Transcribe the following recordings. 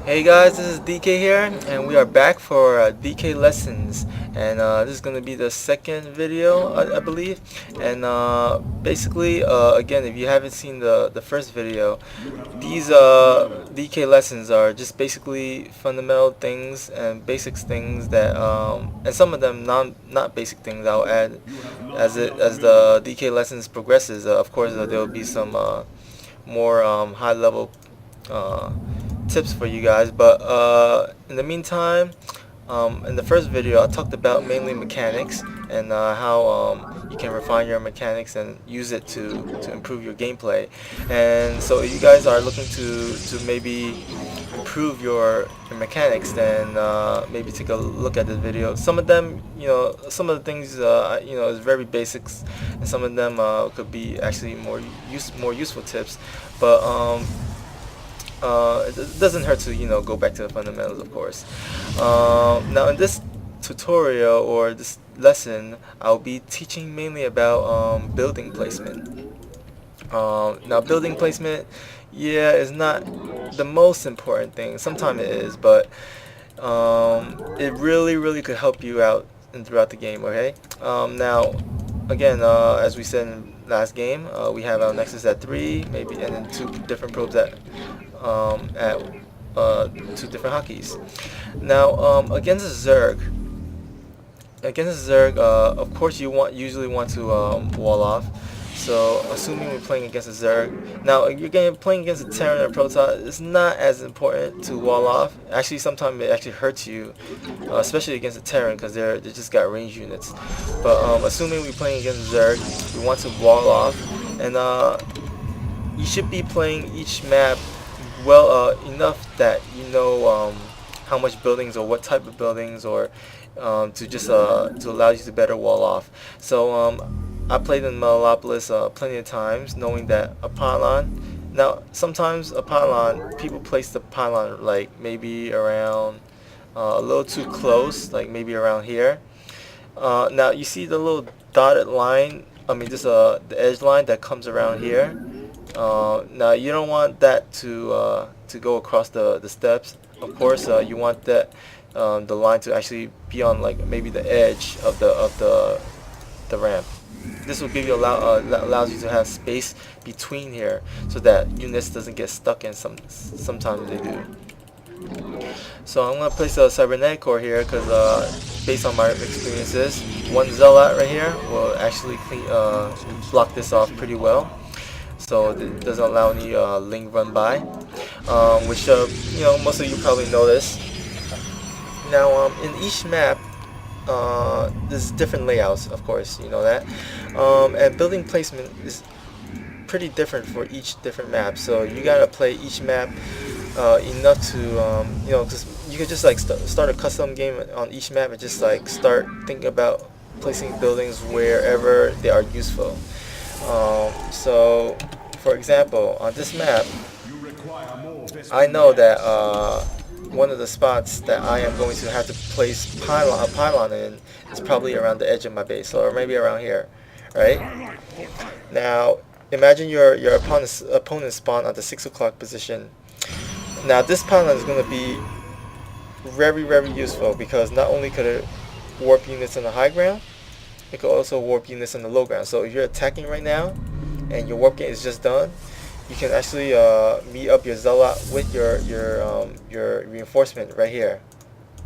Hey guys, this is DK here, and we are back for DK lessons, and this is going to be the second video, I believe. And basically, again, if you haven't seen the first video, these DK lessons are just basically fundamental things and basics things that, and some of them not basic things I'll add as the DK lessons progresses. Of course, there will be some more high level uh, tips for you guys, but in the meantime, in the first video I talked about mainly mechanics and how you can refine your mechanics and use it to improve your gameplay. And so if you guys are looking to maybe improve your mechanics, then maybe take a look at this video. Some of them, some of the things is very basics, and some of them could be actually more useful tips, but it doesn't hurt to go back to the fundamentals, of course. Now in this tutorial or this lesson, I'll be teaching mainly about building placement. Now building placement, yeah, is not the most important thing. Sometimes it is, but it really could help you out throughout the game. Okay. Now again, as we said in last game, we have our nexus at 3, maybe, and then 2 different probes at 2 different hotkeys. Now against a Zerg, of course you usually want to wall off. So assuming we're playing against a Zerg, now you're playing against a Terran or Protoss, it's not as important to wall off. Actually, sometimes it actually hurts you, especially against a Terran, because they just got range units. But assuming we're playing against a Zerg, we want to wall off, and you should be playing each map well enough that you know how much buildings or what type of buildings, or to just to allow you to better wall off. So I played in Metalopolis plenty of times, knowing that a pylon. Now sometimes a pylon, people place the pylon like maybe around a little too close, like maybe around here. Now you see the little dotted line. I mean, just the edge line that comes around here. Now you don't want that to go across the steps. Of course, you want that the line to actually be on like maybe the edge of the ramp. This will give you allows you to have space between here, so that units doesn't get stuck in. Sometimes they do. So I'm gonna place a cybernetic core here because based on my experiences, one zealot right here will actually block this off pretty well. So it doesn't allow any link run by, which most of you probably know this. Now in each map, there's different layouts, of course, you know that, and building placement is pretty different for each different map. So you gotta play each map enough to because you could just like start a custom game on each map and just like start thinking about placing buildings wherever they are useful. So, for example, on this map, I know that one of the spots that I am going to have to place a pylon in is probably around the edge of my base, or maybe around here, right? Now, imagine your opponent spawn at the 6 o'clock position. Now, this pylon is going to be very useful, because not only could it warp units on the high ground, it could also warp units on the low ground. So if you're attacking right now and your warp gate is just done, you can actually meet up your zealot with your reinforcement right here,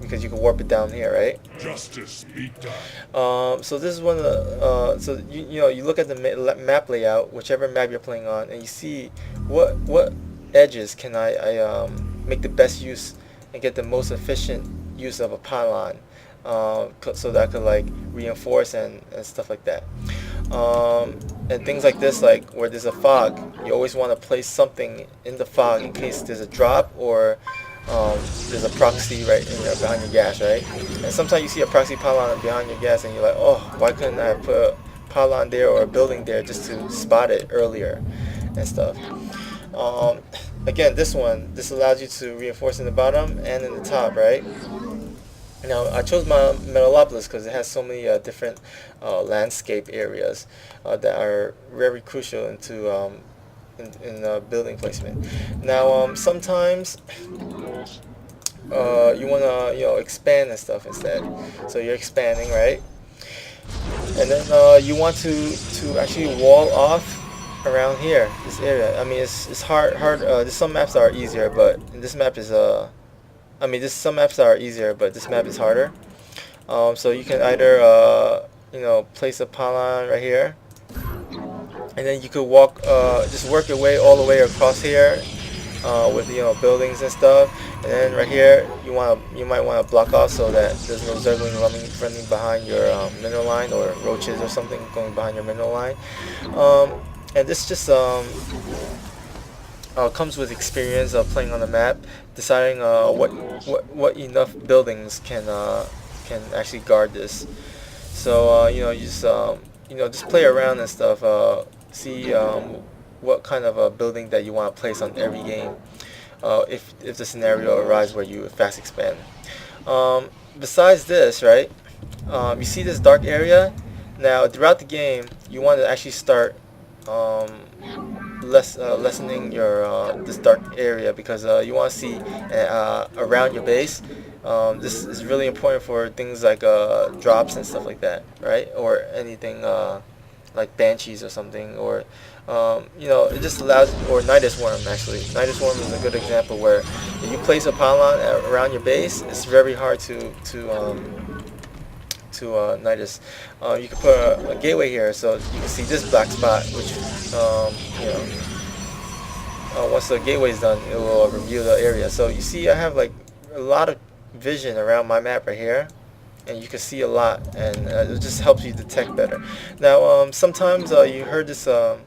because you can warp it down here, right? Justice be done. So this is one of the so you look at the map layout, whichever map you're playing on, and you see what edges can I make the best use and get the most efficient use of a pylon, so that I could like reinforce and stuff like that. And things like this, like where there's a fog, you always want to place something in the fog in case there's a drop, or there's a proxy right behind your gas, right? And sometimes you see a proxy pylon behind your gas and you're like, oh, why couldn't I put a pylon there or a building there just to spot it earlier and stuff. Again, this allows you to reinforce in the bottom and in the top, right? Now I chose my Metalopolis because it has so many different landscape areas that are very crucial in building placement. Now sometimes you wanna expand and stuff instead. So you're expanding, right? And then you want to actually wall off around here, this area. I mean, it's hard. There's some maps that are easier, but this map is I mean, there's some maps that are easier, but this map is harder. So you can either place a pylon right here, and then you could walk, just work your way all the way across here, with buildings and stuff. And then right here, you might want to block off so that there's no zergling running behind your mineral line, or roaches or something going behind your mineral line. And this just comes with experience of playing on the map, deciding what enough buildings can actually guard this. So you just play around and stuff. See what kind of a building that you want to place on every game. If the scenario arises where you fast expand. Besides this, right? You see this dark area. Now throughout the game, you want to actually start lessening your this dark area, because you want to see around your base. This is really important for things like drops and stuff like that, right? Or anything like banshees or something, or it just allows, or Nidus Worm actually. Nidus Worm is a good example where if you place a pylon around your base, it's very hard to Nidus. You can put a gateway here, so you can see this black spot, which once the gateway is done, it will review the area. So you see, I have like a lot of vision around my map right here, and you can see a lot, and it just helps you detect better. Now, sometimes you heard this. I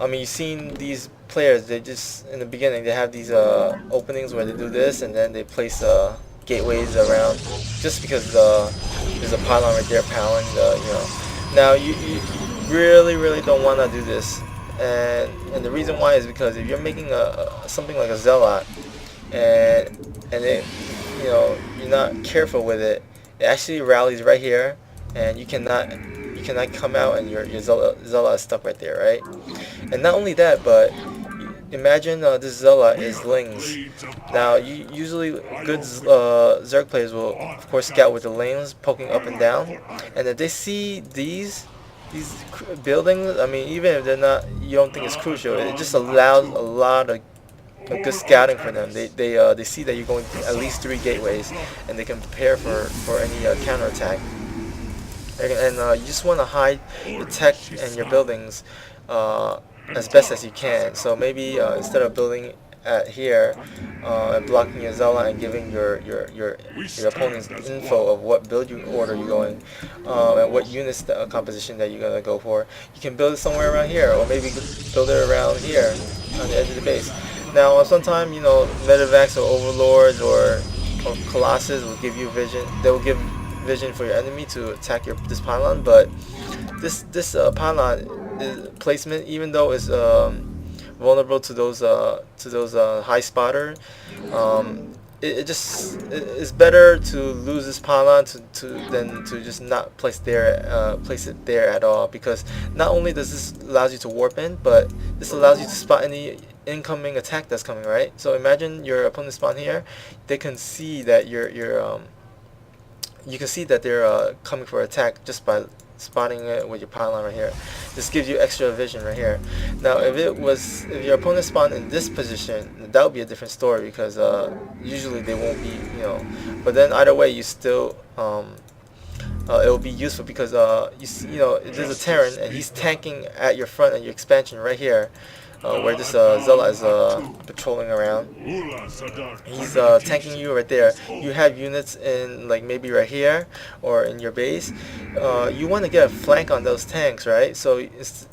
mean, you've seen these players. They just in the beginning they have these openings where they do this, and then they place gateways around, just because there's a pylon right there powering the. Now you really don't want to do this, and the reason why is because if you're making something like a zealot, and it you're not careful with it, it actually rallies right here, and you cannot come out, and your zealot is stuck right there, right? And not only that, but imagine this zealot is lings. Now, usually good Zerg players will, of course, scout with the lanes poking up and down, and if they see these buildings, I mean, even if they're not, you don't think it's crucial, it just allows a lot of good scouting for them. They see that you're going at least 3 gateways, and they can prepare for any counterattack. And you just want to hide the tech and your buildings as best as you can. So maybe instead of building at here and blocking your zealot and giving your opponent's info of what build order you're going, and what units composition that you're gonna go for, you can build it somewhere around here, or maybe build it around here on the edge of the base. Now, sometimes medevacs or overlords or colossus will give you vision. They will give vision for your enemy to attack this pylon, but this pylon placement, even though it's vulnerable to those high spotter, it's better to lose this pylon than to just not place it there at all, because not only does this allows you to warp in, but this allows you to spot any incoming attack that's coming, right? So imagine your opponent spawn here, they can see that you can see that they're coming for attack just by spotting it with your pylon right here. This gives you extra vision right here. Now, if your opponent spawned in this position, that would be a different story, because usually they won't be, But then either way, you still it will be useful, because there's a Terran and he's tanking at your front and your expansion right here. Where this zealot is patrolling around. He's tanking you right there. You have units in, like, maybe right here or in your base. You want to get a flank on those tanks, right? So it's,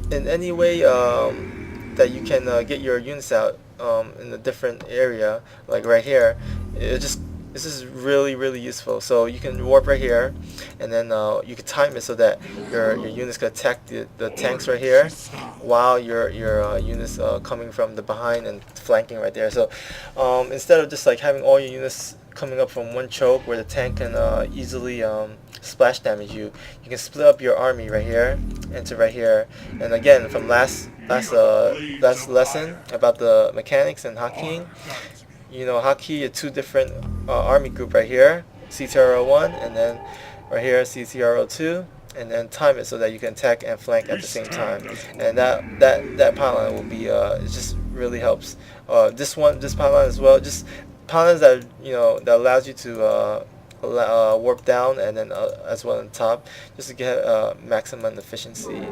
in any way that you can get your units out in a different area, like right here, this is really useful. So you can warp right here, and then you can time it so that your units can attack the tanks right here, while your units coming from the behind and flanking right there. So instead of just like having all your units coming up from one choke where the tank can easily splash damage you, you can split up your army right here into right here. And again, from last last lesson about the mechanics and hotkeying. You know, hotkey two different army group right here, CTRL1, and then right here CTRL2, and then time it so that you can attack and flank at the same time. And that pylon will be it just really helps. This pylon as well, just pylons that that allows you to warp down and then as well on top, just to get maximum efficiency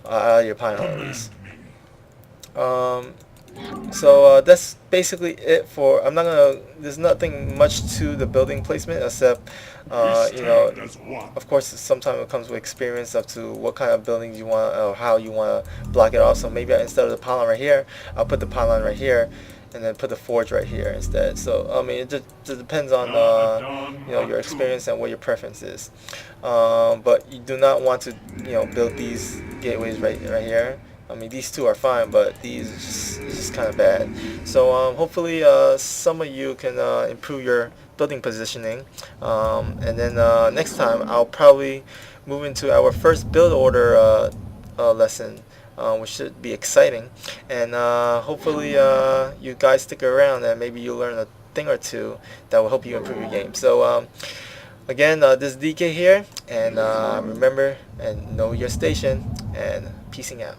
out of your pylon at least. So that's basically it for. I'm not gonna. There's nothing much to the building placement except, of course, sometimes it comes with experience up to what kind of buildings you want or how you want to block it off. So maybe instead of the pylon right here, I'll put the pylon right here, and then put the forge right here instead. So I mean, it just depends on your experience and what your preference is. But you do not want to build these gateways right here. I mean, these two are fine, but these is just kind of bad. So hopefully some of you can improve your building positioning. And then next time I'll probably move into our first build order lesson, which should be exciting. And hopefully you guys stick around and maybe you'll learn a thing or two that will help you improve your game. So again, this is DK here, and remember and know your station, and peacing out.